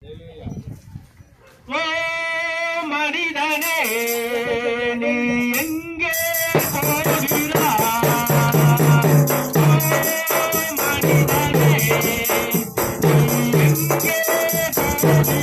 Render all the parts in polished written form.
ஓ மனிதனே நீ எங்கே போகிறாய்? மனிதனே நீ எங்கே போகிறாய்?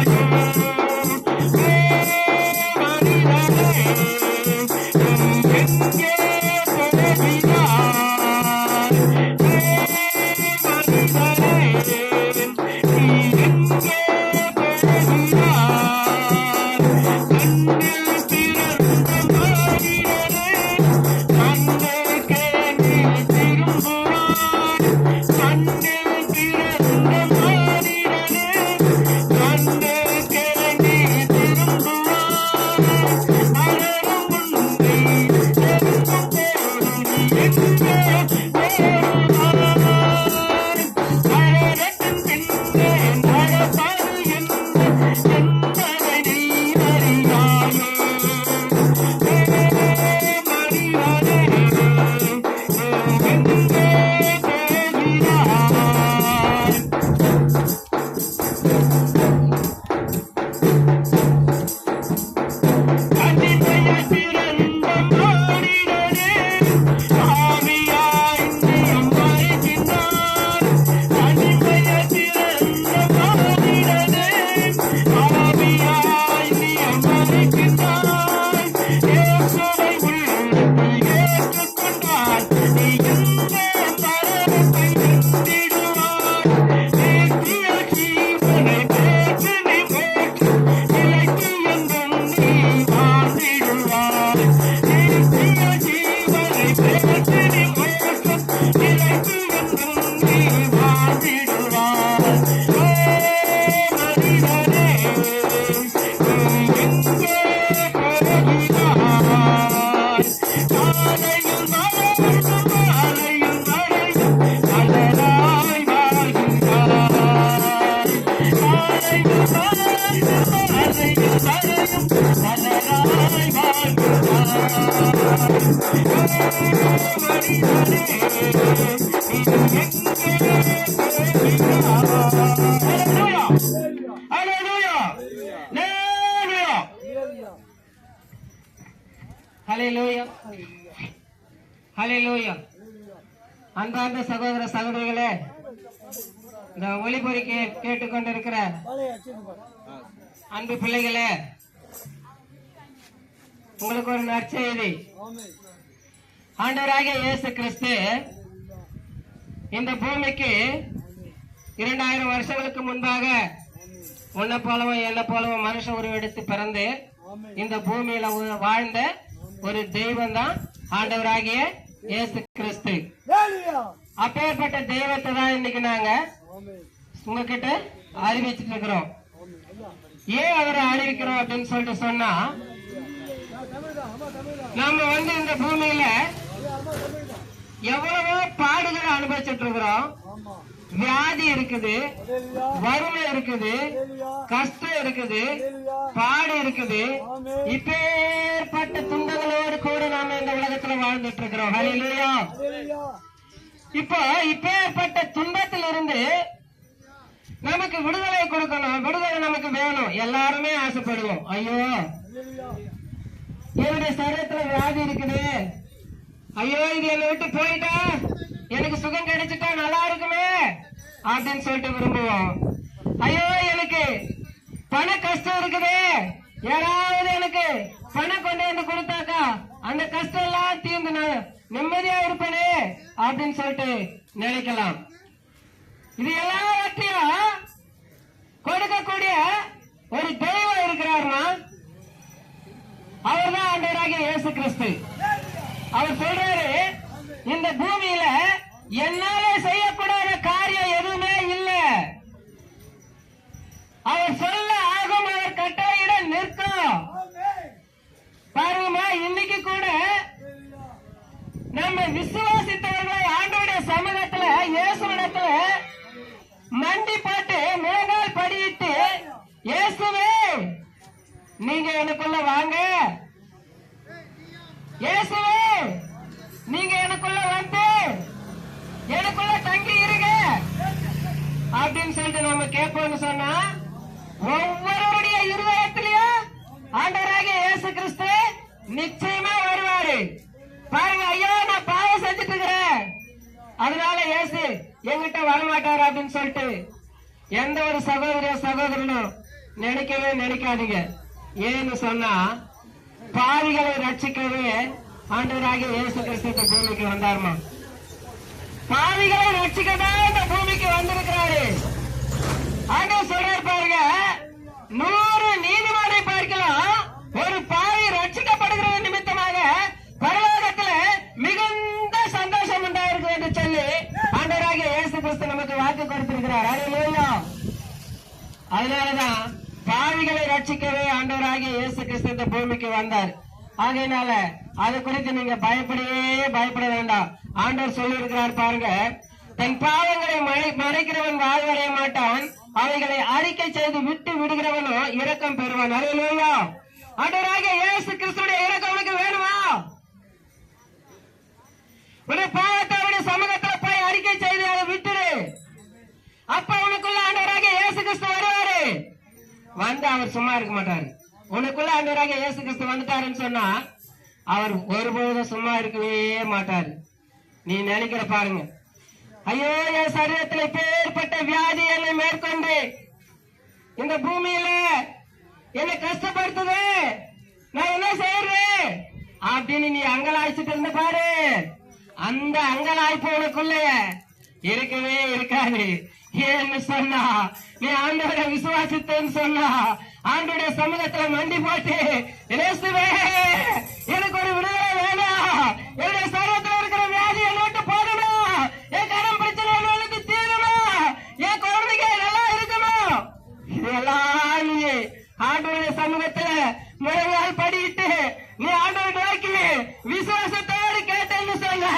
காலையில் வரையும் காலையில் வரையும் மலராய் வாழ்கிறாய். காலையில் வரையும் காலையில் வரையும் மலராய் வாழ்கிறாய். மனிதனே எங்கே அன்பார்ந்த சகோதர சகோதரிகளே, இந்த ஒளிபொறி கேட்டுக்கொண்டிருக்கிற அன்பு பிள்ளைகளே, உங்களுக்கு ஒரு நற்செய்தி. ஆண்டவராகிய இயேசு கிறிஸ்து இந்த பூமிக்கு 2000 வருஷங்களுக்கு முன்பாக உன்னை போலவும் என்ன போலவும் மனுஷ உருவெடுத்து பிறந்து இந்த பூமியில வாழ்ந்த ஒரு தெய்வம் தான் ஆண்டவராகிய இயேசு கிறிஸ்து. அப்பேற்பட்ட தெய்வத்தை தான் இன்னைக்கு நாங்க உங்ககிட்ட அறிவிச்சிட்டு இருக்கிறோம். ஏன் அவரை அறிவிக்கிறோம் அப்படின்னு சொல்லிட்டு சொன்னா, நம்ம இந்த பூமியில எவ்வளவோ பாடுகளை அனுபவிச்சுட்டு இருக்கிறோம். வியாதி இருக்குது, வறுமை இருக்குது, கஷ்டம் இருக்குது, பாடு இருக்குது. இப்பேற்பட்ட துன்பங்களோடு கூட நாம இந்த உலகத்துல வாழ்ந்துட்டு இருக்கிறோம். ஹல்லேலூயா. இப்போ இப்பேற்பட்ட துன்பத்திலிருந்து நமக்கு விடுதலை கொடுக்கணும், விடுதலை நமக்கு வேணும். எல்லாருமே ஆசைப்படுவோம். ஐயோ என்னுடைய சரீரத்துல வியாதி இருக்குது, ஐயோ இது என்னை விட்டு போயிட்டா எனக்கு சுகம் கிடைச்சிட்டா நல்லா இருக்குமே அப்படின்னு சொல்லிட்டு விரும்புவோம். ஐயோ எனக்கு பண கஷ்டம் இருக்குது, யாராவது எனக்கு பணம் கொண்டு வந்து கொடுத்தாக்கா அந்த கஷ்டம் எல்லாம் தீர்ந்து நான் நிம்மதியா இருப்பேனே அப்படின்னு சொல்லிட்டு நினைக்கலாம். இது எல்லாத்தையும் கொடுக்கக்கூடிய ஒரு தெய்வம் இருக்கிறாருன்னா அவர் தான் ஆண்டவராகிய இயேசு கிறிஸ்து. அவர் சொல்றாரு, இந்த பூமியில என்னால செய்யக்கூடாத காரியம் எதுவுமே இல்லை. அவர் சொல்ல ஆகும், அவர் கட்டளையிட நிற்கும். பாருங்கம்மா, இன்னைக்கு கூட நம்ம விசுவாசித்தவர்களை ஆண்டவருடைய சமூகத்துல இயேசுவிடத்துல மண்டி போட்டு முழங்கால் படியிட்டு, இயேசுவே நீங்க எனக்குள்ள வாங்க, இயேசுவே நீங்க எனக்குள்ள வந்து எனக்குள்ள தங்கி இருங்க அப்படின்னு சொல்லிட்டு நம்ம கேட்போம்னு சொன்னா, ஒவ்வொருடைய இருதயத்திலையும் ஆண்டவராகிய இயேசு கிறிஸ்து நிச்சயமா வருவாரு. பாருங்க, ஐயோ நான் பாவம் செஞ்சுட்டு இருக்கிறேன், அதனால இயேசு எங்கிட்ட வரமாட்டாரு அப்படின்னு சொல்லிட்டு எந்த ஒரு சகோதரனும் நினைக்கவே நினைக்காதீங்க. ஏன்னு சொன்னா, பாவிகளை ரட்சிக்கவே ஆண்டவராகிய இயேசு கிறிஸ்து இந்த பூமிக்கு வந்தாருமா. பாவிகளை ரட்சிக்கதான் இந்த பூமிக்கு வந்திருக்கிறாரு. ஆண்டவர் சொல்றாரு பாருங்க, 100 நீதிமானை பார்க்கலாம் ஒரு பாவி ரட்சிக்கப்படுகிறது நிமித்தமாக பரலோகத்துல மிகுந்த சந்தோஷம் உண்டாயிருக்கு என்று சொல்லி ஆண்டவராகிய இயேசு கிறிஸ்து நமக்கு வாக்கு கொடுத்திருக்கிறார். அல்லேலூயா. அதனாலதான் பாவிகளை ரட்சிக்கவே ஆண்டவராகிய இயேசு கிறிஸ்து இந்த பூமிக்கு வந்தார். ஆகையினால அது குறித்து நீங்க பயப்பட வேண்டாம். ஆண்டவர் சொல்லி இருக்கிறார் பாருங்க, தன் பாவங்களை மறைக்கிறவன் வாழ்வடைய மாட்டான், அவைகளை அறிக்கை செய்து விட்டு விடுகிறவனோ இரக்கம் பெறுவான். அல்லேலூயா. ஆண்டவராகிய இயேசு கிறிஸ்துடைய இரக்கம் உனக்கு வேணுமா? உன்னை பாவத்தை அவருடைய சமூகத்தில் போய் அறிக்கை செய்து அதை விட்டுரு. அப்ப உனக்குள்ள ஆண்டவராகிய இயேசு கிறிஸ்து வருவாரு. வந்து அவர் சும்மா இருக்க மாட்டாரு. உனக்குள்ள ஆண்டவராகிய இயேசு கிறிஸ்து வந்துட்டாருன்னு சொன்னா அவர் ஒருபோதும் சும்மா இருக்கவே மாட்டாரு. நீ நினைக்கிற பாருங்க, ஐயோ என் சரீரத்தில் இப்பேற்பட்ட வியாதி என்னை மேற்கொண்டு இந்த பூமியில என்னை கஷ்டப்படுத்துது, நான் என்ன செய்யறேன் அப்படின்னு நீ அங்கலாய்ச்சிட்டு இருந்த பாரு. அந்த அங்கலாய்ப்பு உனக்குள்ள இருக்கவே இருக்காது. ஏன்னு சொன்னா, நீ ஆண்டவரை விசுவாசித்தேன்னு சொன்னா, ஆண்டோடைய சமூகத்துல மண்டி போட்டு, இயேசுவே எனக்கு ஒரு விடுதலை வேணும், என்னுடைய சரீரத்தில் இருக்கிற வியாதி என்னை விட்டு போகணும், என் கடன் பிரச்சனை எனக்கு தீரணும், என் குழந்தைங்க நல்லா இருக்கணும், இதெல்லாம் நீ ஆண்டவருடைய சமூகத்துல முழங்கால் படிட்டு நீ ஆண்டவரை நோக்கி விசுவாசத்தோடு கேட்டேன்னு சொன்னா,